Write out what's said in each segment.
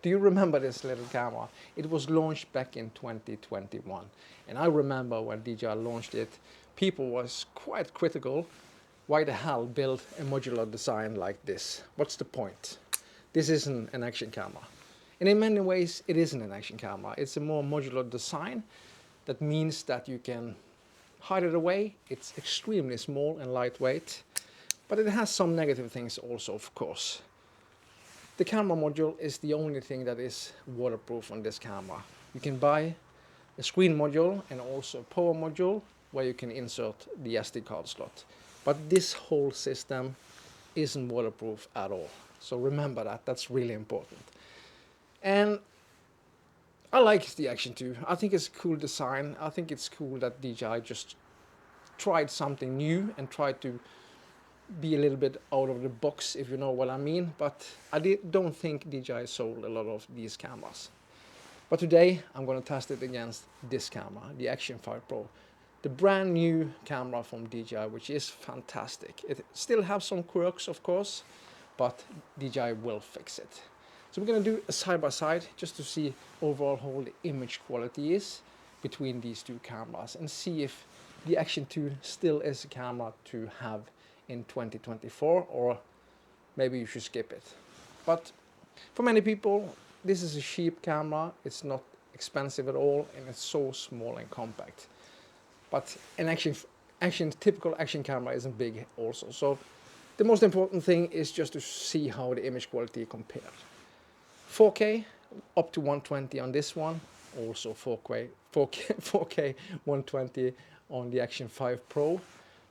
Do you remember this little camera? It was launched back in 2021. And I remember when DJI launched it, people was quite critical. Why the hell build a modular design like this? What's the point? This isn't an action camera. And in many ways, it isn't an action camera. It's a more modular design. That means that you can hide it away. It's extremely small and lightweight. But it has some negative things also, of course. The camera module is the only thing that is waterproof on this camera. You can buy a screen module and also a power module where you can insert the SD card slot. But this whole system isn't waterproof at all. So remember that, that's really important. And I like the Action 2. I think it's a cool design. I think it's cool that DJI just tried something new and tried to be a little bit out of the box, if you know what I mean. But I don't think DJI sold a lot of these cameras. But today I'm going to test it against this camera, the Action 5 Pro. The brand new camera from DJI, which is fantastic. It still has some quirks, of course, but DJI will fix it. So we're going to do a side-by-side just to see overall how the image quality is between these two cameras and see if the Action 2 still is a camera to have in 2024, or maybe you should skip it. But for many people, this is a cheap camera. It's not expensive at all, and it's so small and compact. But an typical action camera isn't big also. So the most important thing is just to see how the image quality compares. 4K up to 120 on this one, also 4K 120 on the Action 5 Pro.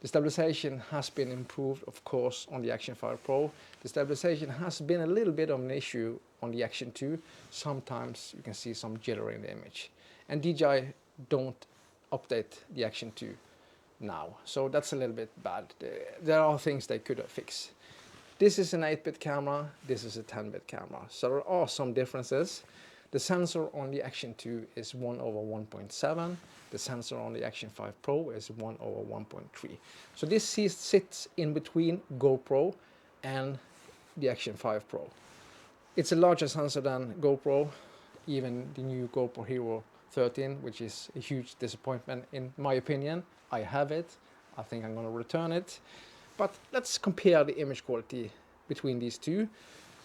The stabilization has been improved, of course, on the Action 5 Pro. The stabilization has been a little bit of an issue on the Action 2. Sometimes you can see some jitter in the image. And DJI don't update the Action 2 now, so that's a little bit bad. There are things they could have fixed. This is an 8-bit camera, this is a 10-bit camera, so there are some differences. The sensor on the Action 2 is 1/1.7, the sensor on the Action 5 Pro is 1/1.3. So this sits in between GoPro and the Action 5 Pro. It's a larger sensor than GoPro, even the new GoPro Hero 13, which is a huge disappointment in my opinion. I have it, I think I'm going to return it. But let's compare the image quality between these two.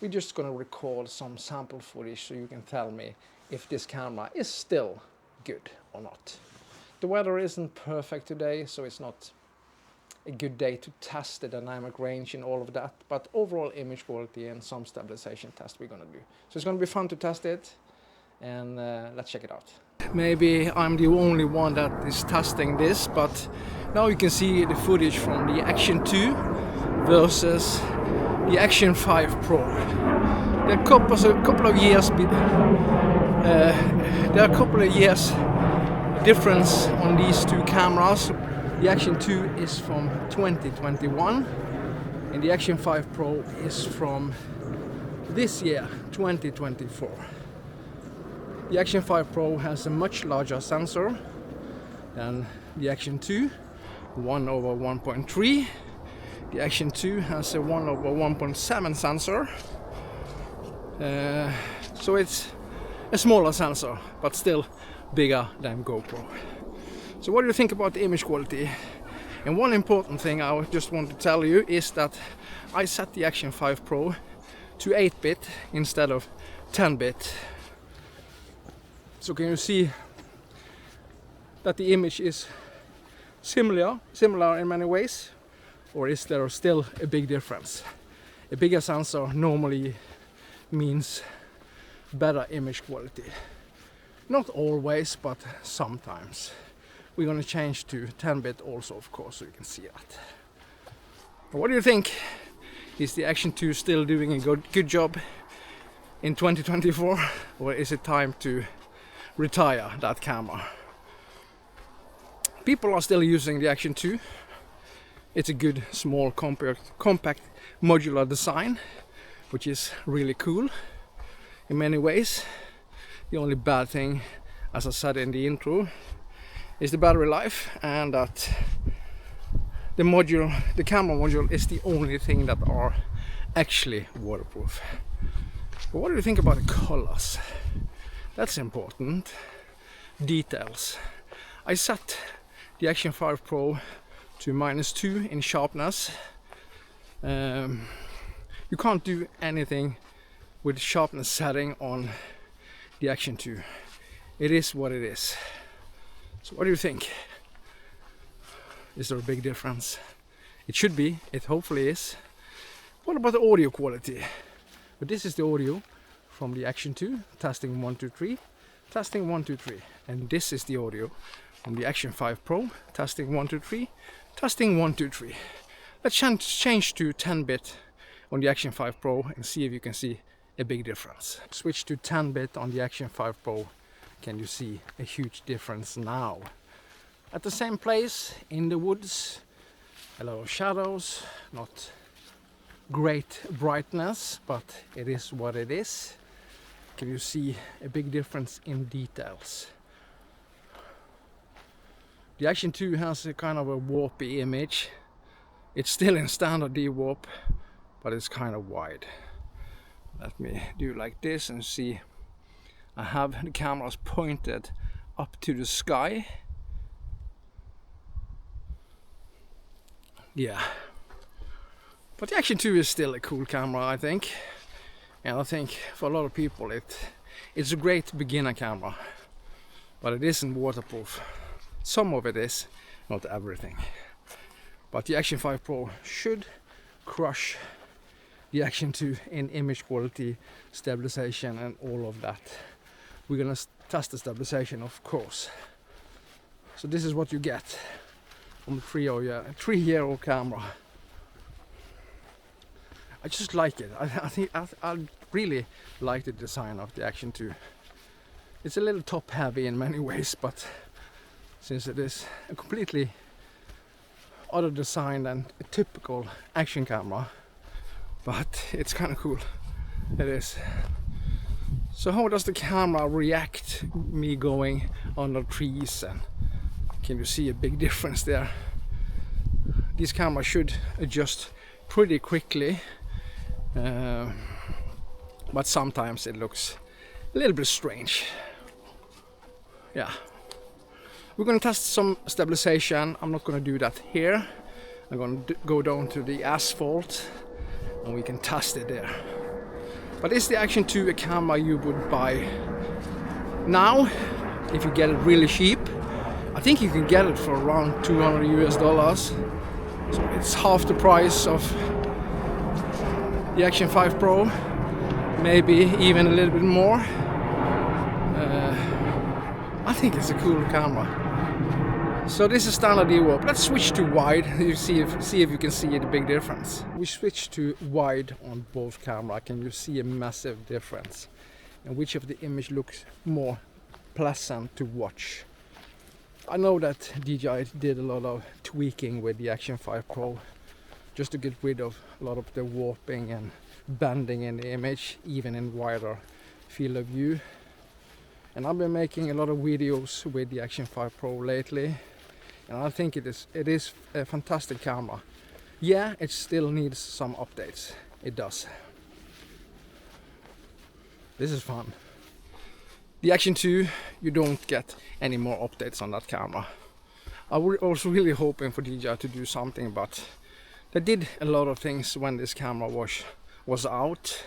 We're just going to record some sample footage so you can tell me if this camera is still good or not. The weather isn't perfect today, so it's not a good day to test the dynamic range and all of that, but overall image quality and some stabilization test we're going to do. So it's going to be fun to test it, and let's check it out. Maybe I'm the only one that is testing this, but now you can see the footage from the Action 2 versus the Action 5 Pro. There are a couple of years difference on these two cameras. The Action 2 is from 2021 and the Action 5 Pro is from this year, 2024. The Action 5 Pro has a much larger sensor than the Action 2, 1/1.3. The Action 2 has a 1/1.7 sensor. So it's a smaller sensor, but still bigger than GoPro. So what do you think about the image quality? And one important thing I just want to tell you is that I set the Action 5 Pro to 8-bit instead of 10-bit. So can you see that the image is similar in many ways? Or is there still a big difference? A bigger sensor normally means better image quality. Not always, but sometimes. We're going to change to 10-bit also, of course, so you can see that. But what do you think? Is the Action 2 still doing a good job in 2024? Or is it time to retire that camera? People are still using the Action 2. It's a good, small, compact modular design, which is really cool in many ways. The only bad thing, as I said in the intro, is the battery life, and that the camera module is the only thing that are actually waterproof. But what do you think about the colors? That's important. Details. I set the Action 5 Pro to -2 in sharpness. You can't do anything with sharpness setting on the Action 2. It is what it is. So what do you think? Is there a big difference? It should be. It hopefully is. What about the audio quality? But this is the audio from the Action 2. Testing 1, 2, 3. Testing 1, 2, 3. And this is the audio from the Action 5 Pro. Testing 1, 2, 3. Testing 1, 2, 3. Let's change to 10-bit on the Action 5 Pro and see if you can see a big difference. Switch to 10-bit on the Action 5 Pro. Can you see a huge difference now? At the same place, in the woods, a lot of shadows, not great brightness, but it is what it is. Can you see a big difference in details? The Action 2 has a kind of a warpy image. It's still in standard D-warp, but it's kind of wide. Let me do like this and see. I have the cameras pointed up to the sky. Yeah. But the Action 2 is still a cool camera, I think. And I think for a lot of people it's a great beginner camera. But it isn't waterproof. Some of it is, not everything. But the Action 5 Pro should crush the Action 2 in image quality, stabilization and all of that. We're gonna test the stabilization, of course. So this is what you get from a 3-year-old camera. I just like it. I really like the design of the Action 2. It's a little top heavy in many ways, but since it is a completely other design than a typical action camera, but it's kind of cool. It is. So how does the camera react me going under trees, and can you see a big difference there? These cameras should adjust pretty quickly, but sometimes it looks a little bit strange. Yeah. We're going to test some stabilization. I'm not going to do that here. I'm going to go down to the asphalt and we can test it there. But is the Action 2 a camera you would buy now if you get it really cheap? I think you can get it for around $200 US. So it's half the price of the Action 5 Pro, maybe even a little bit more. I think it's a cool camera. So this is standard D-warp. Let's switch to wide. You see if you can see the big difference. We switch to wide on both cameras. Can you see a massive difference? And which of the image looks more pleasant to watch? I know that DJI did a lot of tweaking with the Action 5 Pro just to get rid of a lot of the warping and bending in the image, even in wider field of view. And I've been making a lot of videos with the Action 5 Pro lately, and I think it is a fantastic camera. Yeah, it still needs some updates. It does. This is fun. The Action 2, you don't get any more updates on that camera. I was really hoping for DJI to do something, but they did a lot of things when this camera was out.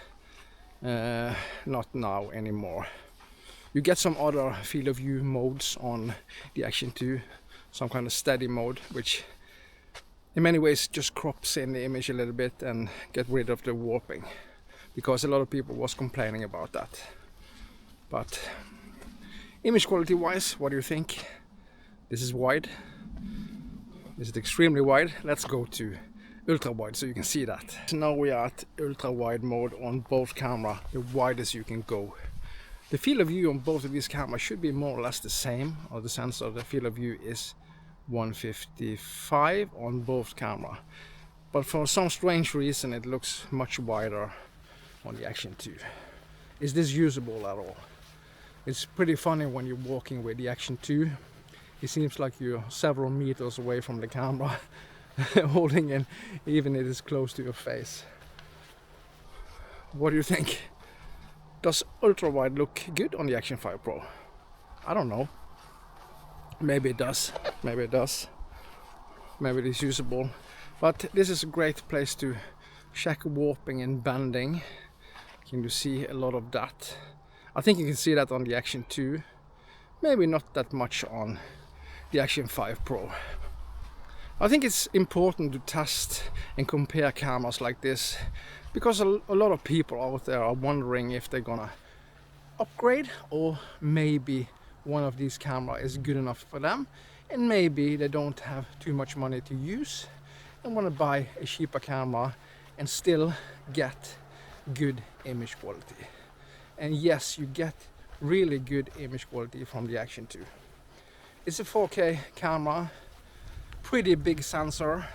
Not now anymore. You get some other field of view modes on the Action 2, some kind of steady mode, which in many ways just crops in the image a little bit and get rid of the warping, because a lot of people was complaining about that. But image quality wise, what do you think? This is wide. This is extremely wide. Let's go to ultra wide so you can see that. So now we are at ultra wide mode on both cameras, the widest you can go. The field of view on both of these cameras should be more or less the same, or the sense of the field of view is 155 on both cameras. But for some strange reason it looks much wider on the Action 2. Is this usable at all? It's pretty funny when you're walking with the Action 2. It seems like you're several meters away from the camera, holding it, even if it is close to your face. What do you think? Does ultra wide look good on the Action 5 Pro? I don't know. Maybe it does. Maybe it does. Maybe it is usable. But this is a great place to check warping and bending. Can you see a lot of that? I think you can see that on the Action 2. Maybe not that much on the Action 5 Pro. I think it's important to test and compare cameras like this, because a lot of people out there are wondering if they're gonna upgrade, or maybe one of these cameras is good enough for them, and maybe they don't have too much money to use and want to buy a cheaper camera and still get good image quality. And yes, you get really good image quality from the Action 2. It's a 4K camera, pretty big sensor,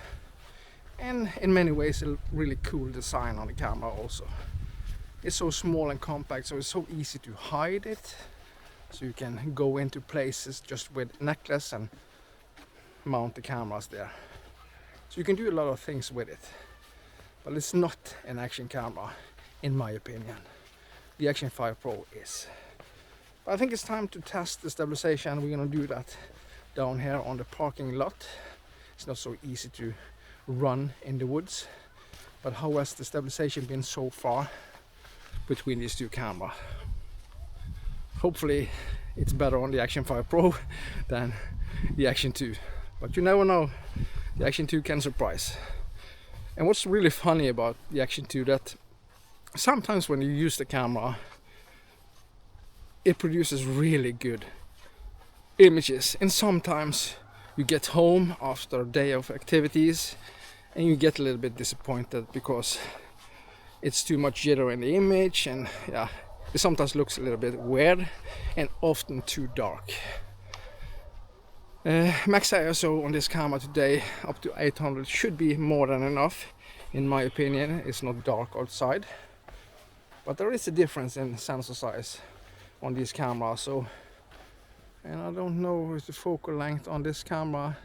and in many ways a really cool design on the camera also. It's so small and compact, so it's so easy to hide it. So you can go into places just with necklace and mount the cameras there. So you can do a lot of things with it. But it's not an action camera, in my opinion. The Action 5 Pro is. But I think it's time to test the stabilization. We're gonna do that down here on the parking lot. It's not so easy to run in the woods. But how has the stabilization been so far between these two cameras? Hopefully it's better on the Action 5 Pro than the Action 2. But you never know, the Action 2 can surprise. And what's really funny about the Action 2, that sometimes when you use the camera, it produces really good images. And sometimes you get home after a day of activities and you get a little bit disappointed because it's too much jitter in the image, and yeah, it sometimes looks a little bit weird and often too dark. Max ISO on this camera today up to 800 should be more than enough, in my opinion. It's not dark outside, but there is a difference in sensor size on these cameras. So, and I don't know if the focal length on this camera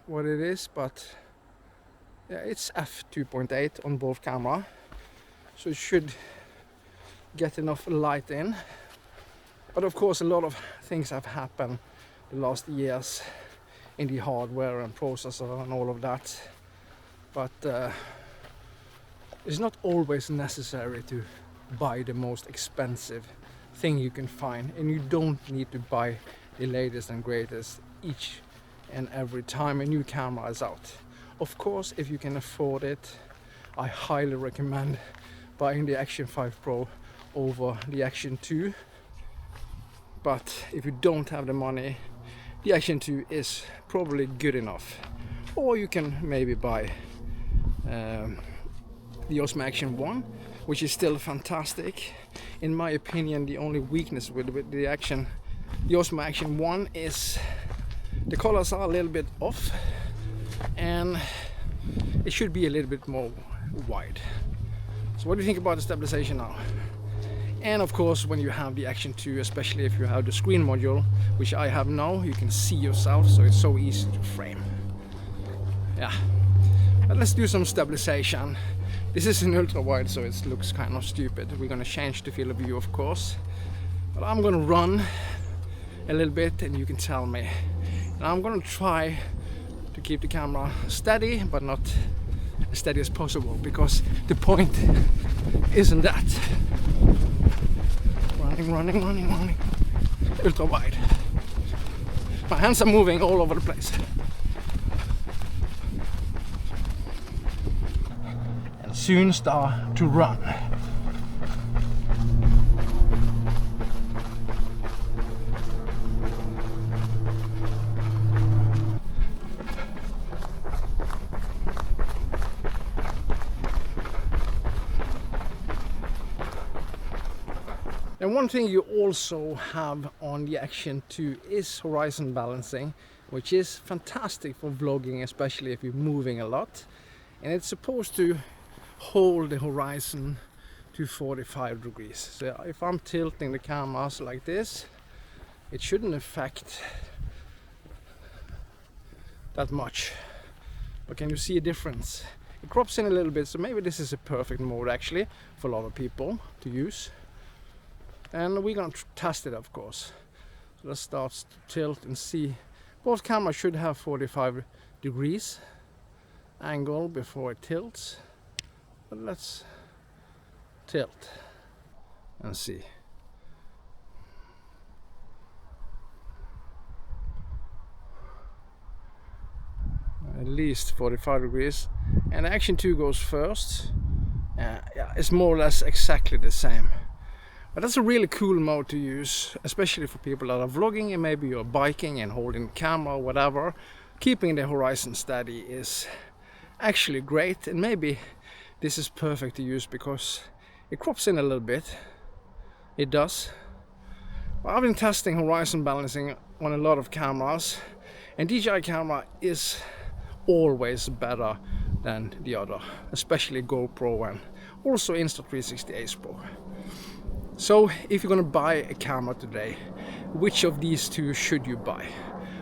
what it is, but yeah, it's f2.8 on both cameras, so it should get enough light in. But of course a lot of things have happened the last years in the hardware and processor and all of that, but it's not always necessary to buy the most expensive thing you can find, and you don't need to buy the latest and greatest each and every time a new camera is out. Of course, if you can afford it, I highly recommend buying the Action 5 Pro over the Action 2. But if you don't have the money, the Action 2 is probably good enough. Or you can maybe buy the Osmo Action 1, which is still fantastic. In my opinion, the only weakness with the Osmo Action 1 is the colors are a little bit off, and it should be a little bit more wide. So what do you think about the stabilization now? And of course, when you have the Action 2, especially if you have the screen module, which I have now, you can see yourself, so it's so easy to frame. Yeah, but let's do some stabilization. This is an ultra wide, so it looks kind of stupid. We're gonna change the field of view, of course, but I'm gonna run a little bit and you can tell me. And I'm gonna try to keep the camera steady, but not as steady as possible, because the point isn't that. Running. Ultra wide. My hands are moving all over the place. And soon start to run. And one thing you also have on the Action 2 is horizon balancing, which is fantastic for vlogging, especially if you're moving a lot. And it's supposed to hold the horizon to 45 degrees. So if I'm tilting the cameras like this, it shouldn't affect that much. But can you see a difference? It crops in a little bit, so maybe this is a perfect mode actually for a lot of people to use. and we're gonna test it, of course. So let's start to tilt and see. Both cameras should have 45 degrees angle before it tilts, but let's tilt and see. At least 45 degrees, and Action 2 goes first. Yeah, it's more or less exactly the same. But that's a really cool mode to use, especially for people that are vlogging and maybe you're biking and holding the camera or whatever. Keeping the horizon steady is actually great, and maybe this is perfect to use because it crops in a little bit. It does. Well, I've been testing horizon balancing on a lot of cameras, and DJI camera is always better than the other, especially GoPro and also Insta360 Ace Pro. So if you're gonna buy a camera today, which of these two should you buy?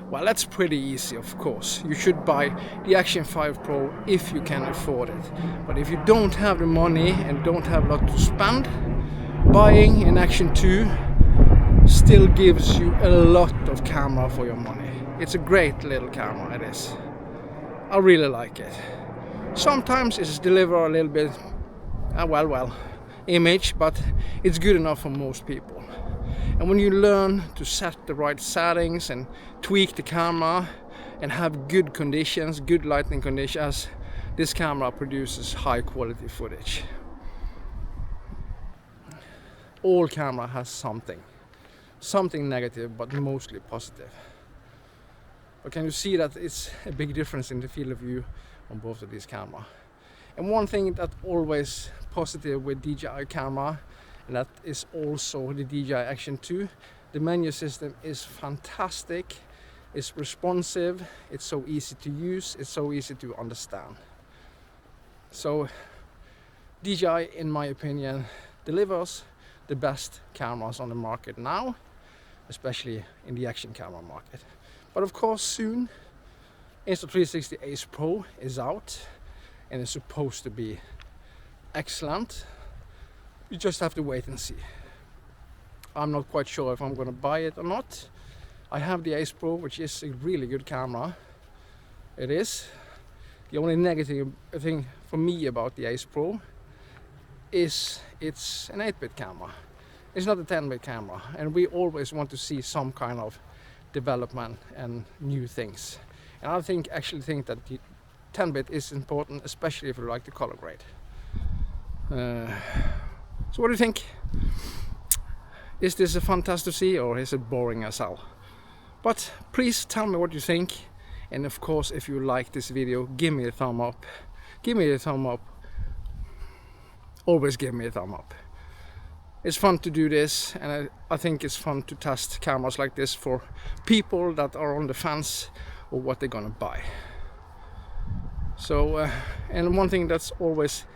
Well, that's pretty easy, of course. You should buy the Action 5 Pro if you can afford it. But if you don't have the money and don't have a lot to spend, buying an Action 2 still gives you a lot of camera for your money. It's a great little camera, it is. I really like it. Sometimes it's deliver a little bit, image, but it's good enough for most people. And when you learn to set the right settings and tweak the camera and have good conditions, good lighting conditions, this camera produces high quality footage. All camera has something negative, but mostly positive. But can you see that it's a big difference in the field of view on both of these cameras? And one thing that always positive with DJI camera, and that is also the DJI Action 2, the menu system is fantastic, it's responsive, it's so easy to use, it's so easy to understand. So DJI, in my opinion, delivers the best cameras on the market now, especially in the action camera market. But of course soon Insta360 Ace Pro is out and is supposed to be excellent. You just have to wait and see. I'm not quite sure if I'm gonna buy it or not. I have the Ace Pro, which is a really good camera. It is. The only negative thing for me about the Ace Pro is it's an 8-bit camera. It's not a 10-bit camera, and we always want to see some kind of development and new things. And I actually think that the 10-bit is important, especially if you like the color grade. So what do you think? Is this a fun test to see, or is it boring as hell? But please tell me what you think, and of course if you like this video, give me a thumb up. Give me a thumb up. Always give me a thumb up. It's fun to do this, and I think it's fun to test cameras like this for people that are on the fence of what they're gonna buy. So, and one thing that's always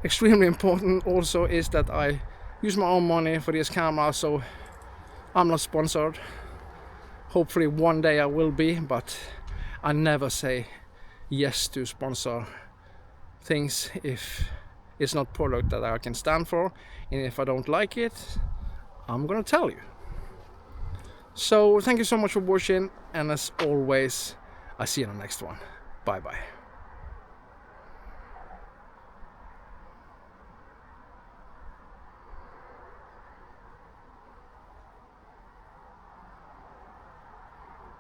extremely important also is that I use my own money for this camera, so I'm not sponsored. Hopefully one day I will be, but I never say yes to sponsor things if it's not product that I can stand for, and if I don't like it, I'm gonna tell you. So thank you so much for watching, and as always, I see you in the next one. Bye bye.